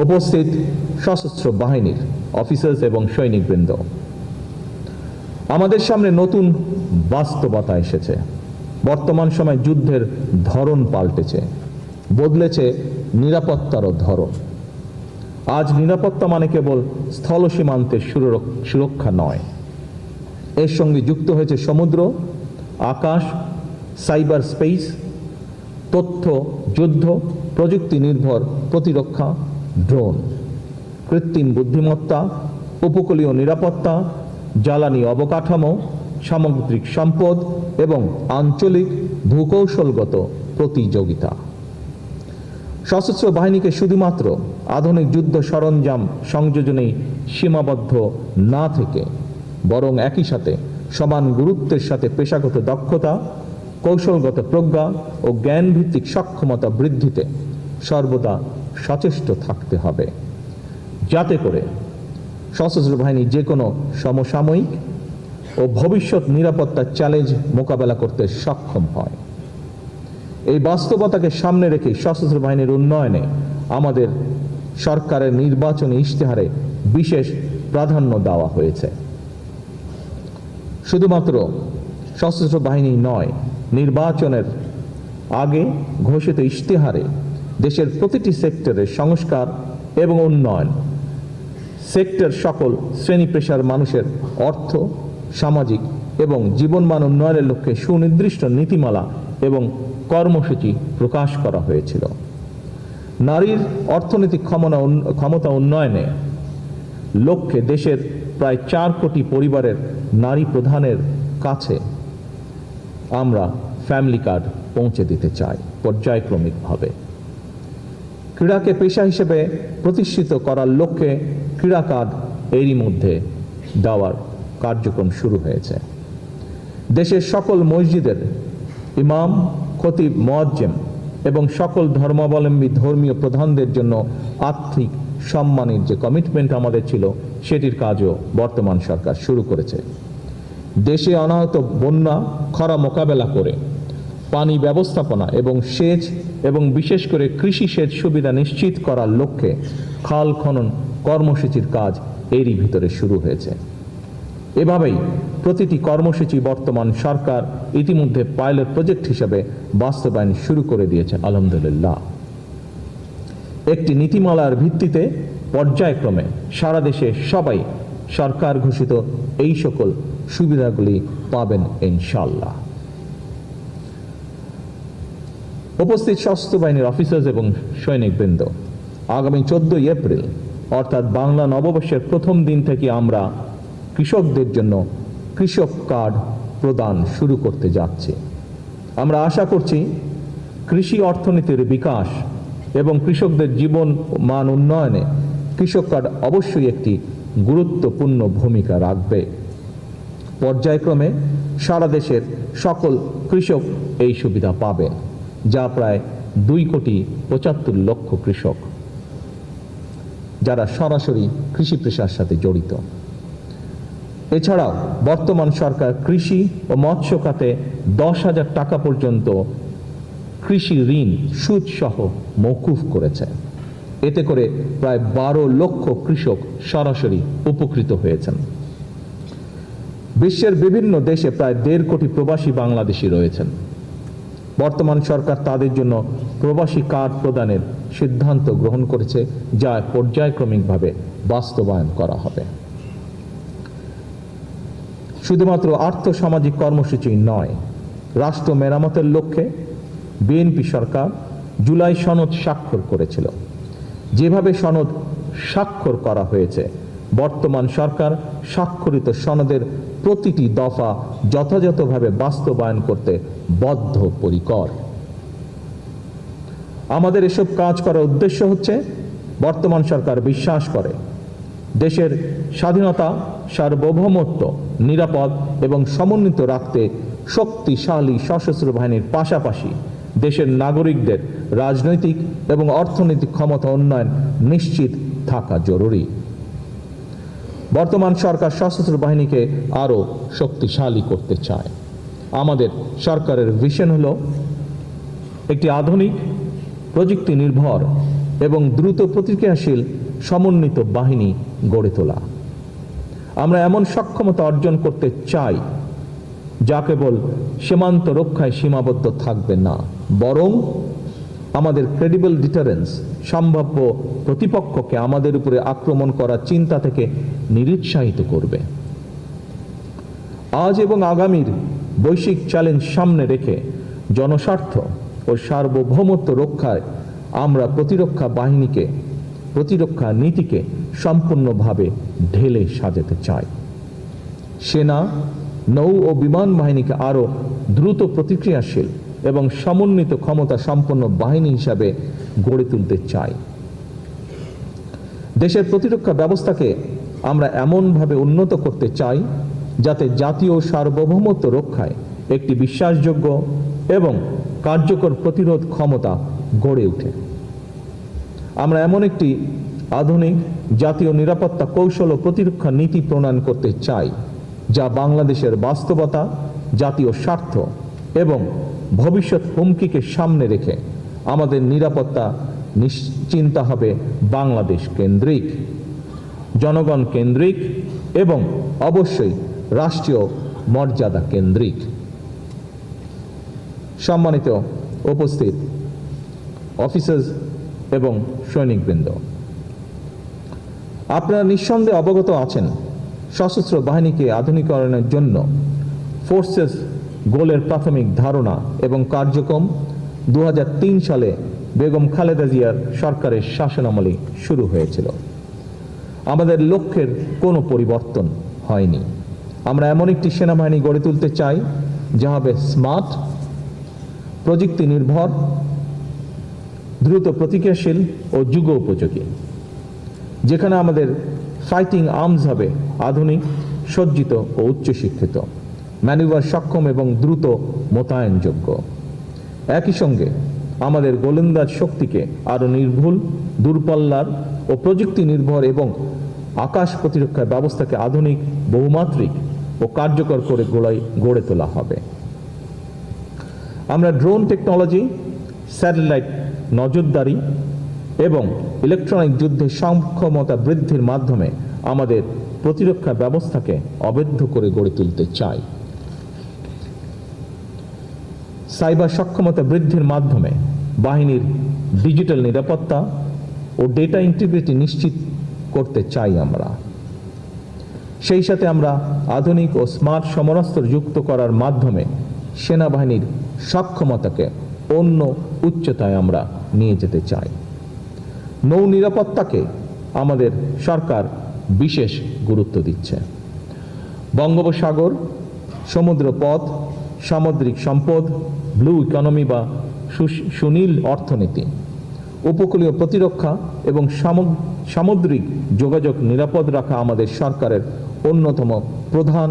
উপস্থিত সশস্ত্র বাহিনীর অফিসার্স এবং সৈনিকবৃন্দ, আমাদের সামনে নতুন বাস্তবতা এসেছে। বর্তমান সময়ে যুদ্ধের ধরন পাল্টেছে, বদলেছে নিরাপত্তারও ধরন। আজ নিরাপত্তা মানে কেবল স্থল সীমান্তের সুরক্ষা নয়, এর সঙ্গে যুক্ত হয়েছে সমুদ্র, আকাশ, সাইবার স্পেস, তথ্য যুদ্ধ, প্রযুক্তি নির্ভর প্রতিরক্ষা, ড্রোন, কৃত্রিম বুদ্ধিমত্তা, উপকূলীয় নিরাপত্তা, জ্বালানি অবকাঠামো, সামুদ্রিক সম্পদ এবং আঞ্চলিক ভূকৌশলগত প্রতিযোগিতা। সশস্ত্র বাহিনীকে শুধুমাত্র আধুনিক যুদ্ধ সরঞ্জাম সংযোজনেই সীমাবদ্ধ না থেকে বরং একই সাথে সমান গুরুত্বের সাথে পেশাগত দক্ষতা, কৌশলগত প্রজ্ঞা ও জ্ঞানভিত্তিক সক্ষমতা বৃদ্ধিতে সর্বদা সচেষ্ট থাকতে হবে, যাতে করে সশস্ত্র বাহিনী যে কোনো সমসাময়িক ও ভবিষ্যৎ নিরাপত্তার চ্যালেঞ্জ মোকাবেলা করতে সক্ষম হয়। এই বাস্তবতাকে সামনে রেখে সশস্ত্র বাহিনীর উন্নয়নে আমাদের সরকারের নির্বাচনী ইশতেহারে বিশেষ প্রাধান্য দেওয়া হয়েছে। শুধুমাত্র সশস্ত্র বাহিনী নয়, নির্বাচনের আগে ঘোষিত ইশতেহারে দেশের প্রতিটি সেক্টরের সংস্কার এবং উন্নয়ন, সেক্টর সকল শ্রেণী পেশার মানুষের অর্থ, সামাজিক এবং জীবনমান উন্নয়নের লক্ষ্যে সুনির্দিষ্ট নীতিমালা এবং কর্মসূচি প্রকাশ করা হয়েছিল। নারীর অর্থনৈতিক ক্ষমতা উন্নয়নে লক্ষ্যে দেশের প্রায় 4 কোটি পরিবারের নারী প্রধানের কাছে আমরা ফ্যামিলি কার্ড পৌঁছে দিতে চাই পর্যায়ক্রমিকভাবে। ক্রীড়াকে পেশা হিসেবে প্রতিষ্ঠিত করার লক্ষ্যে ক্রীড়া কার্ড এরই মধ্যে দেওয়ার কার্যক্রম শুরু হয়েছে। দেশের সকল মসজিদের ইমাম, খতিব, মুয়াজ্জিম এবং সকল ধর্মাবলম্বী ধর্মীয় প্রধানদের জন্য আর্থিক সম্মানের যে কমিটমেন্ট আমাদের ছিল, সেটির কাজও বর্তমান সরকার শুরু করেছে। দেশে অনাহত বন্যা, খরা মোকাবেলা করে পানি ব্যবস্থাপনা এবং সেচ এবং বিশেষ করে কৃষি সেচ সুবিধা নিশ্চিত করার লক্ষ্যে খাল খনন কর্মসূচির কাজ এরই ভিতরে শুরু হয়েছে। এভাবেই প্রতিটি কর্মসূচি বর্তমান সরকার ইতিমধ্যে পাইলট প্রজেক্ট হিসেবে বাস্তবায়ন শুরু করে দিয়েছে আলহামদুলিল্লাহ। একটি নীতিমালার ভিত্তিতে পর্যায়ক্রমে সারা দেশে সবাই সরকার ঘোষিত এই সকল সুবিধাগুলি পাবেন ইনশাআল্লাহ। উপস্থিত সশস্ত্র বাহিনীর অফিসার্স এবং সৈনিকবৃন্দ, আগামী 14 এপ্রিল অর্থাৎ বাংলা নববর্ষের প্রথম দিন থেকে আমরা কৃষকদের জন্য কৃষক কার্ড প্রদান শুরু করতে যাচ্ছি। আমরা আশা করছি কৃষি অর্থনীতির বিকাশ এবং কৃষকদের জীবন মান উন্নয়নে কৃষক কার্ড অবশ্যই একটি গুরুত্বপূর্ণ ভূমিকা রাখবে। পর্যায়ক্রমে সারা দেশের সকল কৃষক এই সুবিধা পাবেন, যা প্রায় 2,75,00,000 কৃষক যারা সরাসরি কৃষি পেশার সাথে জড়িত। এছাড়াও বর্তমান সরকার কৃষি ও মৎস্য খাতে 10,000 টাকা পর্যন্ত কৃষি ঋণ সুদ সহ মওকুফ করেছে। এতে করে প্রায় 12 লক্ষ কৃষক সরাসরি উপকৃত হয়েছেন। বিশ্বের বিভিন্ন দেশে প্রায় 1.5 কোটি প্রবাসী বাংলাদেশি রয়েছেন। বর্তমান সরকার তাদের জন্য প্রবাসী কার্ড প্রদানের সিদ্ধান্ত গ্রহণ করেছে, যা পর্যায়ক্রমিকভাবে বাস্তবায়ন করা হবে। শুধুমাত্র আর্থসামাজিক কর্মসূচি নয়, রাষ্ট্র মেরামতের লক্ষ্যে বিএনপি সরকার জুলাই সনদ স্বাক্ষর করেছিল। যেভাবে সনদ স্বাক্ষর করা হয়েছে, বর্তমান সরকার স্বাক্ষরিত সনদের প্রতিটি দফা যথাযথভাবে বাস্তবায়ন করতে বদ্ধপরিকর। আমাদের এসব কাজ করার উদ্দেশ্য হচ্ছে, বর্তমান সরকার বিশ্বাস করে দেশের স্বাধীনতা, সার্বভৌমত্ব নিরাপদ এবং সমন্বিত রাখতে শক্তিশালী সশস্ত্র বাহিনীর পাশাপাশি দেশের নাগরিকদের রাজনৈতিক এবং অর্থনৈতিক ক্ষমতা উন্নয়ন নিশ্চিত থাকা জরুরি। বর্তমান সরকার সশস্ত্র বাহিনীকে আরও শক্তিশালী করতে চায়। আমাদের সরকারের ভিশন হলো একটি আধুনিক প্রযুক্তি নির্ভর এবং দ্রুত প্রতিক্রিয়াশীল সমন্বিত বাহিনী গড়ে তোলা। আমরা এমন সক্ষমতা অর্জন করতে চাই যা কেবল সীমান্ত রক্ষায় সীমাবদ্ধ থাকবে না, বরং আমাদের ক্রেডিবল ডিটারেন্স সম্ভাব্য প্রতিপক্ষকে আমাদের উপরে আক্রমণ করার চিন্তা থেকে নিরুৎসাহিত করবে। আজ এবং আগামীর বৈশ্বিক চ্যালেঞ্জ সামনে রেখে জনস্বার্থ ও সার্বভৌমত্ব রক্ষায় আমরা প্রতিরক্ষা নীতিকে সম্পূর্ণভাবে ঢেলে সাজাতে চাই। সেনা, নৌ ও বিমান বাহিনীকে আরও দ্রুত প্রতিক্রিয়াশীল এবং সমন্বিত ক্ষমতা সম্পন্ন বাহিনী হিসাবে গড়ে তুলতে চাই। দেশের প্রতিরক্ষা ব্যবস্থাকে আমরা এমনভাবে উন্নত করতে চাই যাতে জাতীয় সার্বভৌমত্ব রক্ষায় একটি বিশ্বাসযোগ্য এবং কার্যকর প্রতিরোধ ক্ষমতা গড়ে ওঠে। আমরা এমন একটি আধুনিক জাতীয় নিরাপত্তা কৌশল ও প্রতিরক্ষা নীতি প্রণয়ন করতে চাই যা বাংলাদেশের বাস্তবতা, জাতীয় স্বার্থ এবং ভবিষ্যৎ হুমকিকে সামনে রেখে আমাদের নিরাপত্তা নিশ্চিন্ত হবে বাংলাদেশ কেন্দ্রিক, জনগণ কেন্দ্রিক এবং অবশ্যই রাষ্ট্রীয় মর্যাদা কেন্দ্রিক। সম্মানিত উপস্থিত অফিসার্স এবং সৈনিকবৃন্দ, আপনারা নিঃসন্দেহে অবগত আছেন সশস্ত্র বাহিনীকে আধুনিকরণের জন্য ফোর্সেস গোলের প্রাথমিক ধারণা এবং কার্যক্রম 2003 সালে বেগম খালেদা জিয়ার সরকারের শাসনামলে শুরু হয়েছিল। আমাদের লক্ষ্যের কোনো পরিবর্তন হয়নি। আমরা এমন একটি সেনাবাহিনী গড়ে তুলতে চাই যা হবে স্মার্ট, প্রযুক্তি নির্ভর, দ্রুত প্রতিক্রিয়াশীল ও যুগ উপযোগী, যেখানে আমাদের ফাইটিং আর্মস হবে আধুনিক, সজ্জিত ও উচ্চশিক্ষিত, ম্যানুভার সক্ষম এবং দ্রুত মোতায়েনযোগ্য। একই সঙ্গে আমাদের গোলন্দাজ শক্তিকে আরও নির্ভুল, দূরপাল্লার ও প্রযুক্তি নির্ভর এবং আকাশ প্রতিরক্ষা ব্যবস্থাকে আধুনিক, বহুমাত্রিক ও কার্যকর করে গড়ে তোলা হবে। আমরা ড্রোন টেকনোলজি, স্যাটেলাইট নজরদারি এবং ইলেকট্রনিক যুদ্ধের সক্ষমতা বৃদ্ধির মাধ্যমে আমাদের প্রতিরক্ষা ব্যবস্থাকে অবৈধ করে গড়ে তুলতে চাই। সাইবার সক্ষমতা বৃদ্ধির মাধ্যমে বাহিনীর ডিজিটাল নিরাপত্তা ও ডেটা ইন্টিগ্রিটি নিশ্চিত করতে চাই আমরা। সেই সাথে আমরা আধুনিক ও স্মার্ট সমরাস্ত্র যুক্ত করার মাধ্যমে সেনাবাহিনীর সক্ষমতাকে অন্য উচ্চতায় আমরা নিয়ে যেতে চাই। নৌ নিরাপত্তাকে আমাদের সরকার বিশেষ গুরুত্ব দিচ্ছে। বঙ্গোপসাগর, সমুদ্রপথ, সামুদ্রিক সম্পদ, ব্লু ইকোনমি বা সুনীল অর্থনীতি, উপকূলীয় প্রতিরক্ষা এবং সামুদ্রিক যোগাযোগ নিরাপদ রাখা আমাদের সরকারের অন্যতম প্রধান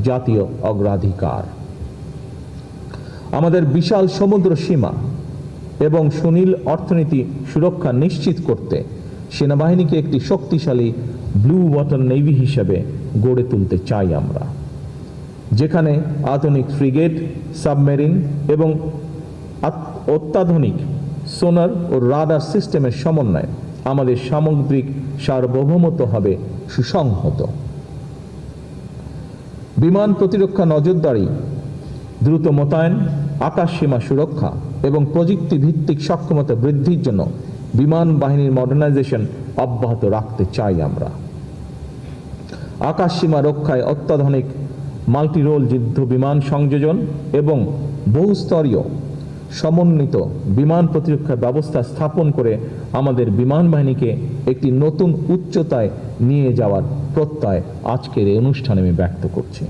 জাতীয় অগ্রাধিকার। আমাদের বিশাল সমুদ্র সীমা এবং সুনীল অর্থনীতি সুরক্ষা নিশ্চিত করতে সেনাবাহিনীকে একটি শক্তিশালী ব্লু ওয়াটার নেভি হিসেবে গড়ে তুলতে চাই আমরা, যেখানে আধুনিক ফ্রিগেট, সাবমেরিন এবং অত্যাধুনিক সোনার ও রাডার সিস্টেমের সমন্বয়ে আমাদের সামুদ্রিক সার্বভৌমত্ব হবে সুসংহত। বিমান প্রতিরক্ষা নজরদারি, দ্রুত মোতায়েন, আকাশ সীমা সুরক্ষা এবং প্রযুক্তি ভিত্তিক সক্ষমতা বৃদ্ধির জন্য বিমান বাহিনীর মডার্নাইজেশন অব্যাহত রাখতে চাই আমরা। আকাশ সীমা রক্ষায় অত্যাধুনিক মাল্টিরোল যুদ্ধ বিমান সংযোজন এবং বহুস্তরীয় সমন্বিত বিমান প্রতিরক্ষা ব্যবস্থা স্থাপন করে আমাদের বিমান বাহিনীকে একটি নতুন উচ্চতায় নিয়ে যাওয়ার প্রত্যয় আজকের এই অনুষ্ঠানে আমি ব্যক্ত করছি।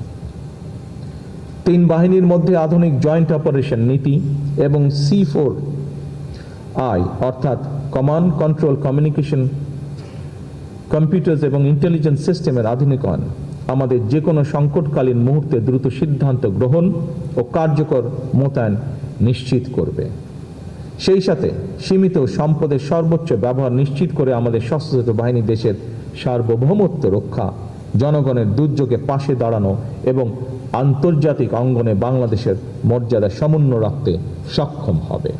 3 বাহিনীর মধ্যে আধুনিক জয়েন্ট অপারেশন নীতি এবং C4I অর্থাৎ কমান্ড, কন্ট্রোল, কমিউনিকেশন, কম্পিউটার্স এবং ইন্টেলিজেন্স সিস্টেমের আধুনিকায়ন আমাদের যে কোনো সংকটকালীন মুহূর্তে দ্রুত সিদ্ধান্ত গ্রহণ ও কার্যকর মোতায়েন নিশ্চিত করবে। সেই সাথে সীমিত সম্পদের সর্বোচ্চ ব্যবহার নিশ্চিত করে আমাদের সশস্ত্র বাহিনী দেশের সার্বভৌমত্ব রক্ষা, জনগণের দুর্যোগে পাশে দাঁড়ানো এবং আন্তর্জাতিক অঙ্গনে বাংলাদেশের মর্যাদা সমুন্নত রাখতে সক্ষম হবে।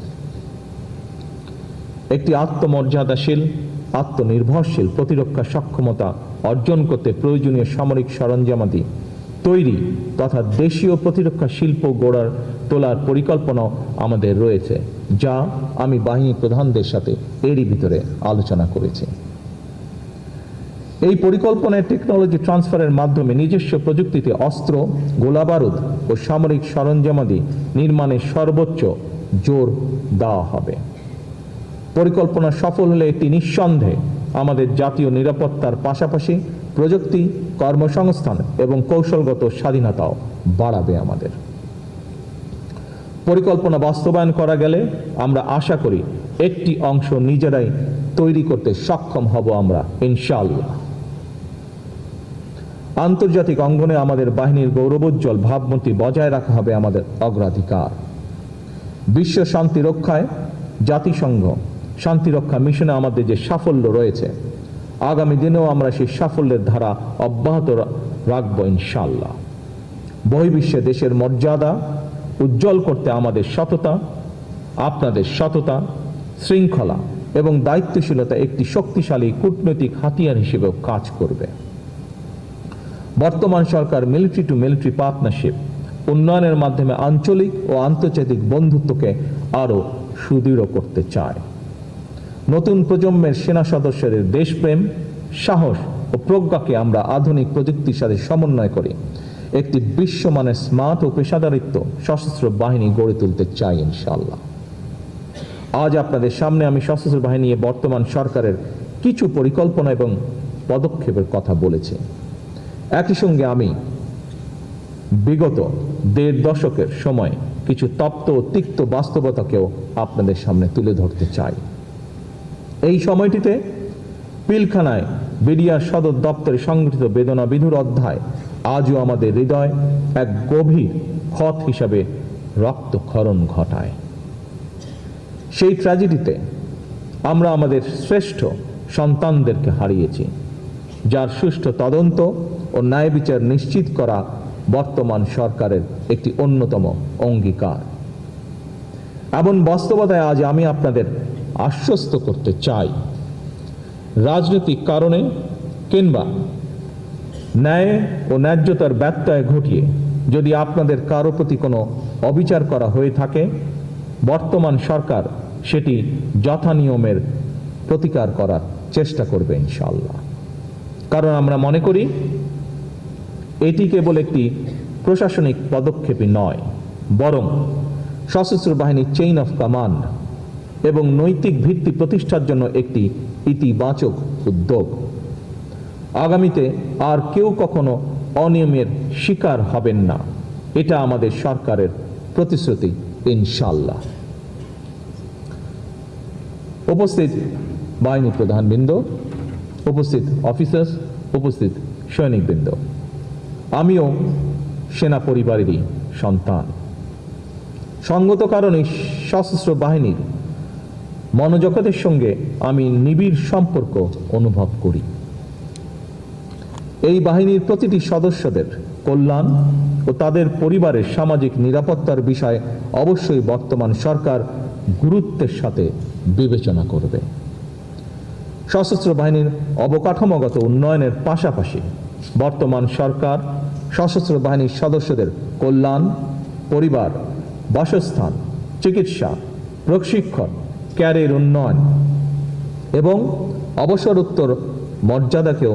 একটি আত্মমর্যাদাশীল, আত্মনির্ভরশীল প্রতিরক্ষা সক্ষমতা অর্জন করতে প্রয়োজনীয় সামরিক সরঞ্জামাদি তৈরি তথা দেশীয় প্রতিরক্ষা শিল্প তোলার পরিকল্পনাও আমাদের রয়েছে, যা আমি বাহিনী প্রধানদের সাথে এরই ভিতরে আলোচনা করেছি। এই পরিকল্পনায় টেকনোলজি ট্রান্সফারের মাধ্যমে নিজস্ব প্রযুক্তিতে অস্ত্র, গোলাবারুদ ও সামরিক সরঞ্জামাদি নির্মাণে সর্বোচ্চ জোর দেওয়া হবে। পরিকল্পনা সফল হলে এটি নিঃসন্দেহে আমাদের জাতীয় নিরাপত্তার পাশাপাশি প্রযুক্তি, কর্মসংস্থান এবং কৌশলগত স্বাধীনতাও বাড়াবে আমাদের। পরিকল্পনা বাস্তবায়ন করা গেলে আমরা আশা করি একটি অংশ নিজেরাই তৈরি করতে সক্ষম হব আমরা, ইনশাআল্লাহ। আন্তর্জাতিক অঙ্গনে আমাদের বাহিনীর গৌরবোজ্জ্বল ভাবমূর্তি বজায় রাখা হবে আমাদের অগ্রাধিকার। বিশ্ব শান্তি রক্ষায় জাতিসংঘ শান্তিরক্ষা মিশনে আমাদের যে সাফল্য রয়েছে, আগামী দিনেও আমরা সেই সাফল্যের ধারা অব্যাহত রাখবো ইনশাআল্লাহ। বহির্বিশ্বে দেশের মর্যাদা উজ্জ্বল করতে আমাদের সততা, আপনাদের সততা, শৃঙ্খলা এবং দায়িত্বশীলতা একটি শক্তিশালী কূটনৈতিক হাতিয়ার হিসেবেও কাজ করবে। বর্তমান সরকার মিলিটারি টু মিলিটারি পার্টনারশিপ উন্নয়নের মাধ্যমে আঞ্চলিক ও আন্তর্জাতিক বন্ধুত্বকে আরও সুদৃঢ় করতে চায়। নতুন প্রজন্মের সেনা সদস্যদের দেশপ্রেম, সাহস ও প্রজ্ঞাকে আমরা আধুনিক প্রযুক্তির সাথে সমন্বয় করে একটি বিশ্বমানের স্মার্ট ও পেশাদারিত্ব সশস্ত্র বাহিনী গড়ে তুলতে চাই ইনশাআল্লাহ। আজ আপনাদের সামনে আমি সশস্ত্র বাহিনী বর্তমান সরকারের কিছু পরিকল্পনা এবং পদক্ষেপের কথা বলেছি। একই সঙ্গে আমি বিগত 1.5 দশকের সময় কিছু তপ্ত ও তিক্ত বাস্তবতাকেও আপনাদের সামনে তুলে ধরতে চাই। এই সময়টিতে পিলখানায় বিডিআর সদর দপ্তরে সংগঠিত বেদনা বিধুর অধ্যায় আজও আমাদের হৃদয় এক গভীর ক্ষত হিসাবে রক্তক্ষরণ ঘটায়। সেই ট্র্যাজেডিতে আমরা আমাদের শ্রেষ্ঠ সন্তানদেরকে হারিয়েছি, যার সুষ্ঠু তদন্ত ও ন্যায় বিচার নিশ্চিত করা বর্তমান সরকারের একটি অন্যতম অঙ্গীকার। এমন বাস্তবতায় আজ আমি আপনাদের আশ্বস্ত করতে চাই, রাজনৈতিক কারণে কিংবা ন্যায় ও ন্যায্যতার ব্যত্যয় ঘটিয়ে যদি আপনাদের কারো প্রতি কোনো অবিচার করা হয়ে থাকে, বর্তমান সরকার সেটি যথানিয়মের প্রতিকার করার চেষ্টা করবে ইনশাআল্লাহ। কারণ আমরা মনে করি এটি কেবল একটি প্রশাসনিক পদক্ষেপই নয়, বরং সশস্ত্র বাহিনীর চেইন অফ কমান্ড এবং নৈতিক ভিত্তি প্রতিষ্ঠার জন্য একটি ইতিবাচক উদ্যোগ। আগামীতে আর কেউ কখনো অনিয়মের শিকার হবেন না, এটা আমাদের সরকারের প্রতিশ্রুতি ইনশাআল্লাহ। উপস্থিত বাহিনী প্রধানবৃন্দ, উপস্থিত অফিসার্স, উপস্থিত সৈনিকবৃন্দ, আমিও সেনা পরিবারেরই সন্তান। সঙ্গত কারণে সশস্ত্র বাহিনীর মনোজগতের সঙ্গে আমি নিবিড় সম্পর্ক অনুভব করি। এই বাহিনীর প্রতিটি সদস্যদের কল্যাণ ও তাদের পরিবারের সামাজিক নিরাপত্তার বিষয়ে অবশ্যই বর্তমান সরকার গুরুত্বের সাথে বিবেচনা করবে। সশস্ত্র বাহিনীর অবকাঠামোগত উন্নয়নের পাশাপাশি বর্তমান সরকার সশস্ত্র বাহিনীর সদস্যদের কল্যাণ, পরিবার, বাসস্থান, চিকিৎসা, প্রশিক্ষণ, ক্যারিয়ার উন্নয়ন এবং অবসরোত্তর মর্যাদাকেও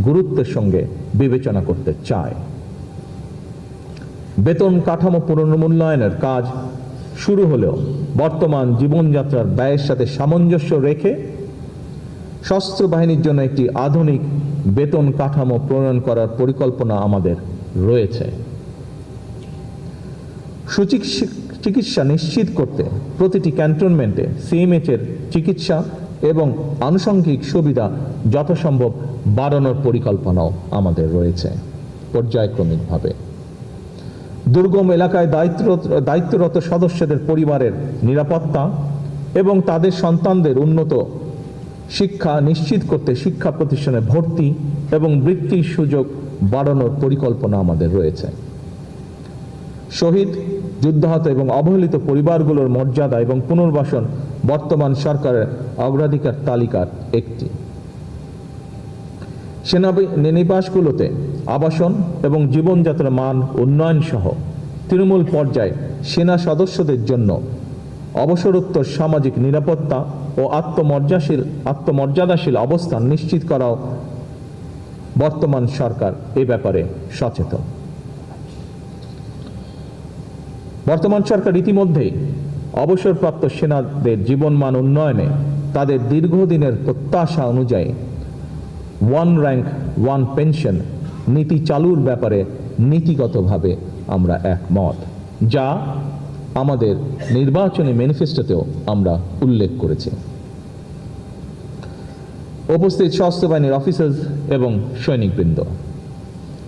গুরুত্বের সঙ্গে বিবেচনা করতে চায়। বেতন কাঠামো পুনর্মূল্যায়নের কাজ শুরু হলেও বর্তমান জীবনযাত্রার ব্যয়ের সাথে সামঞ্জস্য রেখে সশস্ত্র বাহিনীর জন্য একটি আধুনিক বেতন কাঠামো প্রণয়ন করার পরিকল্পনা আমাদের রয়েছে। চিকিৎসা নিশ্চিত করতে প্রতিটি ক্যান্টনমেন্টে সিএমএইচ এর চিকিৎসা এবং আনুষঙ্গিক সুবিধা যথাসম্ভব বাড়ানোর পরিকল্পনাও আমাদের রয়েছে পর্যায়ক্রমিকভাবে। দুর্গম এলাকায় দায়িত্বরত সদস্যদের পরিবারের নিরাপত্তা এবং তাদের সন্তানদের উন্নত শিক্ষা নিশ্চিত করতে শিক্ষা প্রতিষ্ঠানে ভর্তি এবং বৃত্তির সুযোগ বাড়ানোর পরিকল্পনা আমাদের রয়েছে। শহীদ যুদ্ধাহত এবং অবহেলিত পরিবারগুলোর মর্যাদা এবং পুনর্বাসন বর্তমান সরকারের অগ্রাধিকার তালিকার একটি। সেনানিবাসগুলোতে আবাসন এবং জীবনযাত্রার মান উন্নয়ন সহ তৃণমূল পর্যায়ে সেনা সদস্যদের জন্য অবসরোত্তর সামাজিক নিরাপত্তা ও আত্মমর্যাদাশীল অবস্থান নিশ্চিত করাও বর্তমান সরকার এ ব্যাপারে সচেতন। বর্তমান সরকার ইতিমধ্যেই অবসরপ্রাপ্ত সেনাদের জীবনমান উন্নয়নে তাদের দীর্ঘদিনের প্রত্যাশা অনুযায়ী ওয়ান র্যাঙ্ক ওয়ান পেনশন নীতি চালুর ব্যাপারে নীতিগতভাবে আমরা একমত, যা আমাদের নির্বাচনী ম্যানিফেস্টোতেও আমরা উল্লেখ করেছি। উপস্থিত সশস্ত্র বাহিনীর অফিসার্স এবং সৈনিকবৃন্দ,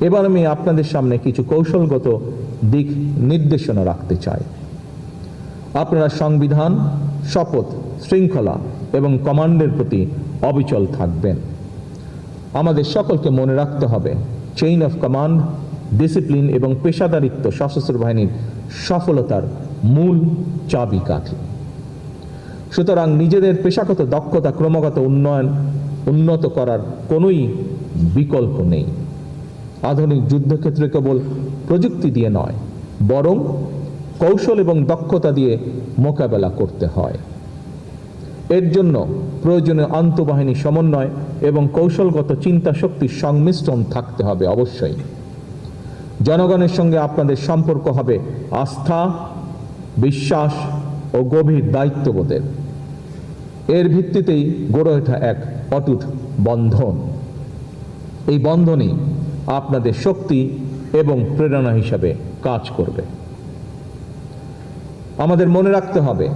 এবার আমি আপনাদের সামনে কিছু কৌশলগত দিক নির্দেশনা রাখতে চাই। আপনারা সংবিধান, শপথ, শৃঙ্খলা এবং কমান্ডের প্রতি অবিচল থাকবেন। আমাদের সকলকে মনে রাখতে হবে চেইন অফ কমান্ড, ডিসিপ্লিন এবং পেশাদারিত্ব সশস্ত্র বাহিনীর সফলতার মূল চাবিকাঠি। সুতরাং নিজেদের পেশাগত দক্ষতা ক্রমাগত উন্নত করার কোনোই বিকল্প নেই। আধুনিক যুদ্ধক্ষেত্রে কেবল প্রযুক্তি দিয়ে নয়, বরং কৌশল এবং দক্ষতা দিয়ে মোকাবেলা করতে হয়। এর জন্য প্রয়োজনীয় আন্তঃবাহিনী সমন্বয় এবং কৌশলগত চিন্তা শক্তির সংমিশ্রণ থাকতে হবে অবশ্যই। জনগণের সঙ্গে আপনাদের সম্পর্ক হবে আস্থা, বিশ্বাস ও গভীর দায়িত্ববোধের। এর ভিত্তিতেই গড়ে ওঠা এক অটুট বন্ধন। এই বন্ধনই আপনাদের শক্তি এবং প্রেরণা হিসাবে কাজ করবে। আমাদের মনে রাখতে হবে,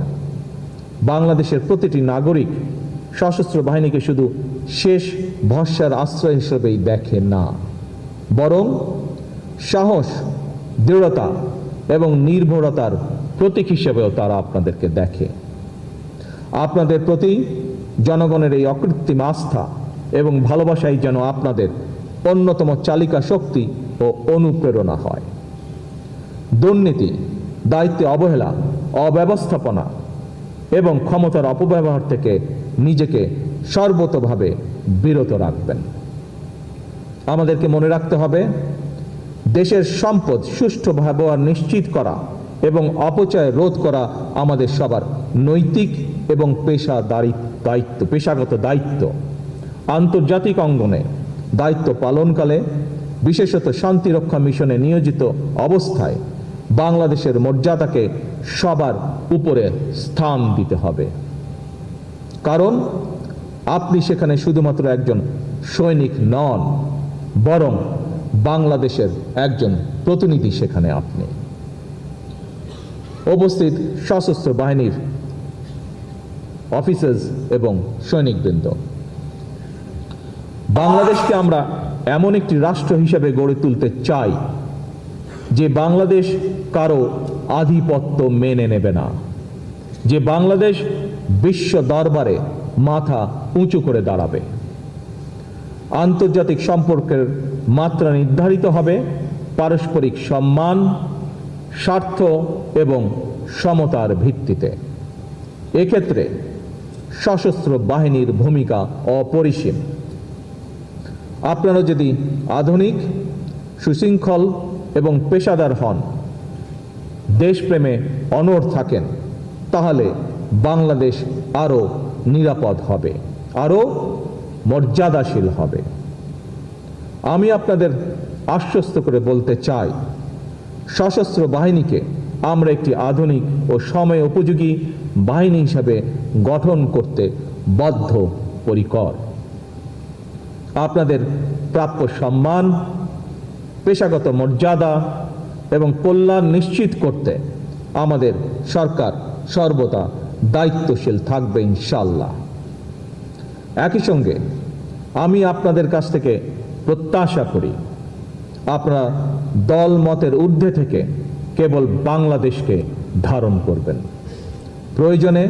বাংলাদেশের প্রতিটি নাগরিক সশস্ত্র বাহিনীকে শুধু শেষ ভরসার আশ্রয় হিসেবেই দেখে না, বরং সাহস, দৃঢ়তা এবং নির্ভরতার প্রতীক হিসেবেও তারা আপনাদেরকে দেখে। আপনাদের প্রতি জনগণের এই অকৃত্রিম আস্থা এবং ভালোবাসাই যেন আপনাদের অন্যতম চালিকা শক্তি ও অনুপ্রেরণা হয়। দুর্নীতি, দায়িত্বে অবহেলা, অব্যবস্থাপনা এবং ক্ষমতার অপব্যবহার থেকে নিজেকে সর্বতোভাবে বিরত রাখবেন। আমাদেরকে মনে রাখতে হবে, দেশের সম্পদ সুষ্ঠু ব্যবহার নিশ্চিত করা এবং অপচয় রোধ করা আমাদের সবার নৈতিক এবং পেশাগত দায়িত্ব। আন্তর্জাতিক অঙ্গনে দায়িত্ব পালনকালে, বিশেষত শান্তিরক্ষা মিশনে নিয়োজিত অবস্থায় বাংলাদেশের মর্যাদাকে সবার উপরে স্থান দিতে হবে। কারণ আপনি সেখানে শুধুমাত্র একজন সৈনিক নন, বরং বাংলাদেশের একজন প্রতিনিধি সেখানে আপনি। উপস্থিত সশস্ত্র বাহিনীর অফিসার্স এবং সৈনিকবৃন্দ, বাংলাদেশকে আমরা এমন একটি রাষ্ট্র হিসেবে গড়ে তুলতে চাই যে বাংলাদেশ কারো আধিপত্য মেনে নেবে না, যে বাংলাদেশ বিশ্ব দরবারে মাথা উঁচু করে দাঁড়াবে। আন্তর্জাতিক সম্পর্কের মাত্রা নির্ধারিত হবে পারস্পরিক সম্মান, স্বার্থ এবং সমতার ভিত্তিতে। এক্ষেত্রে সশস্ত্র বাহিনীর ভূমিকা অপরিসীম। আপনারা যদি আধুনিক, সুশৃঙ্খল এবং পেশাদার হন, দেশপ্রেমে অনড় থাকেন, তাহলে বাংলাদেশ আরও নিরাপদ হবে, আরও মর্যাদাশীল হবে। আমি আপনাদের আশ্বস্ত করে বলতে চাই, সশস্ত্র বাহিনীকে আমরা একটি আধুনিক ও সময় উপযোগী বাহিনী হিসাবে গঠন করতে বদ্ধপরিকর। আপনাদের প্রাপ্য সম্মান, পেশাগত মর্যাদা এবং কল্যাণ নিশ্চিত করতে আমাদের সরকার সর্বদা দায়িত্বশীল থাকবে ইনশাআল্লাহ। একই সঙ্গে আমি আপনাদের কাছ থেকে প্রত্যাশা করি, আপনারা দল মতের ঊর্ধ্বে থেকে কেবল বাংলাদেশকে ধারণ করবেন। প্রয়োজনে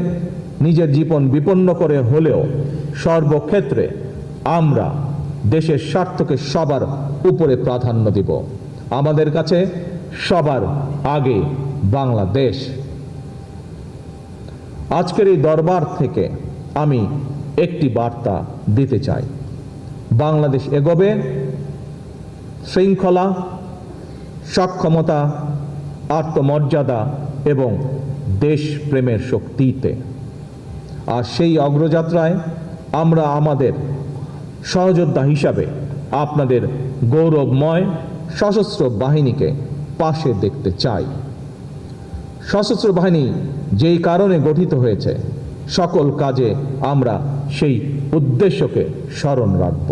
নিজের জীবন বিপন্ন করে হলেও সর্বক্ষেত্রে আমরা দেশের স্বার্থকে সবার উপরে প্রাধান্য দিব। আমাদের কাছে সবার আগে বাংলাদেশ। আজকের এই দরবার থেকে আমি একটি বার্তা দিতে চাই। বাংলাদেশ এগোবে শৃঙ্খলা, সক্ষমতা, আত্মমর্যাদা এবং দেশপ্রেমের শক্তিতে। আর সেই অগ্রযাত্রায় আমরা আমাদের সহযোদ্ধা হিসাবে আপনাদের গৌরবময় সশস্ত্র বাহিনীকে পাশে দেখতে চাই। সশস্ত্র বাহিনী যেই কারণে গঠিত হয়েছে, সকল কাজে আমরা সেই উদ্দেশ্যকে স্মরণ রাখব।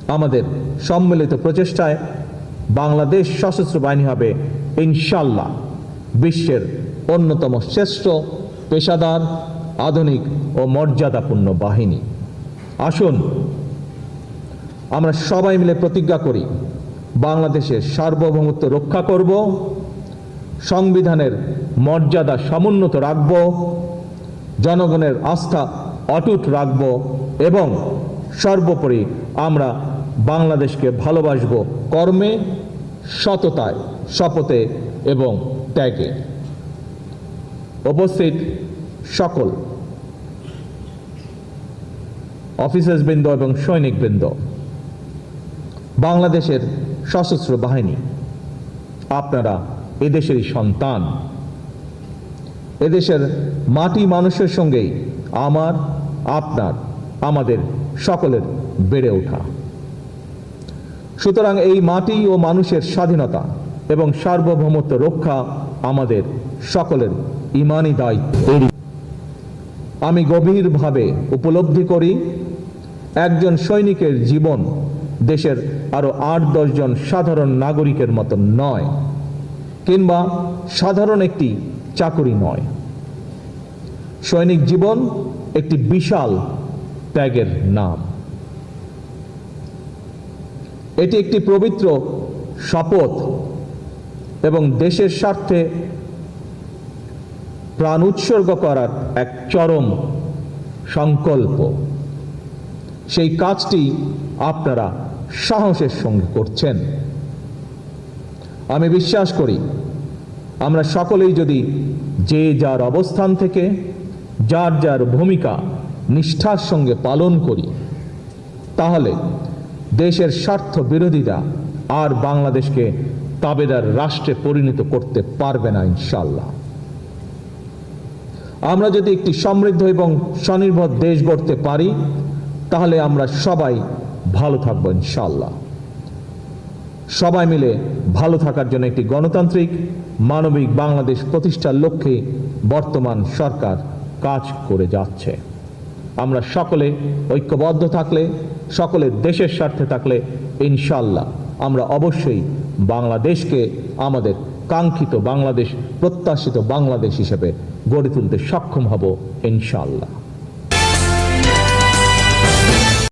আমাদের সম্মিলিত প্রচেষ্টায় বাংলাদেশ সশস্ত্র বাহিনী হবে ইনশাল্লাহ বিশ্বের অন্যতম শ্রেষ্ঠ, পেশাদার, আধুনিক ও মর্যাদাপূর্ণ বাহিনী। আসুন আমরা সবাই মিলে প্রতিজ্ঞা করি, বাংলাদেশের সার্বভৌমত্ব রক্ষা করব, সংবিধানের মর্যাদা সমুন্নত রাখব, জনগণের আস্থা অটুট রাখব এবং সর্বোপরি আমরা বাংলাদেশকে ভালোবাসব কর্মে, সততায়, শপথে এবং ত্যাগে। উপস্থিত সকল অফিসার্সবৃন্দ এবং সৈনিকবৃন্দ, বাংলাদেশের সশস্ত্র বাহিনী, আপনারা এদেশেরই সন্তান। এদেশের মাটি মানুষের সঙ্গেই আমার, আপনার, আমাদের সকলের বেড়ে ওঠা। সুতরাং এই মাটি ও মানুষের স্বাধীনতা এবং সার্বভৌমত্ব রক্ষা আমাদের সকলের ঈমানি দায়িত্ব। আমি গভীরভাবে উপলব্ধি করি, একজন সৈনিকের জীবন দেশের আরো ৮-১০ জন সাধারণ নাগরিকের মতো নয়, কিংবা সাধারণ একটি চাকুরি নয়। সৈনিক জীবন একটি বিশাল ত্যাগের নাম। এটি একটি পবিত্র শপথ এবং দেশের স্বার্থে প্রাণ উৎসর্গ করার এক চরম সংকল্প। সেই কাজটি আপনারা সাহসের সঙ্গে করছেন। আমি বিশ্বাস করি, আমরা সকলেই যদি যে যার অবস্থান থেকে যার যার ভূমিকা নিষ্ঠার সঙ্গে পালন করি, তাহলে দেশের স্বার্থ বিরোধীরা আর বাংলাদেশকে তাবেদার রাষ্ট্রে পরিণত করতে পারবে না ইনশাআল্লাহ। আমরা যদি একটি সমৃদ্ধ এবং স্বনির্ভর দেশ গড়তে পারি, তাহলে আমরা সবাই ভালো থাকবো ইনশাআল্লাহ। সবাই মিলে ভালো থাকার জন্য একটি গণতান্ত্রিক, মানবিক বাংলাদেশ প্রতিষ্ঠার লক্ষ্যে বর্তমান সরকার কাজ করে যাচ্ছে। আমরা সকলে ঐক্যবদ্ধ থাকলে, সকলে দেশের স্বার্থে থাকলে ইনশাআল্লাহ আমরা অবশ্যই বাংলাদেশকে আমাদের কাঙ্ক্ষিত বাংলাদেশ, প্রত্যাশিত বাংলাদেশ হিসেবে গড়ে তুলতে সক্ষম হব ইনশাআল্লাহ।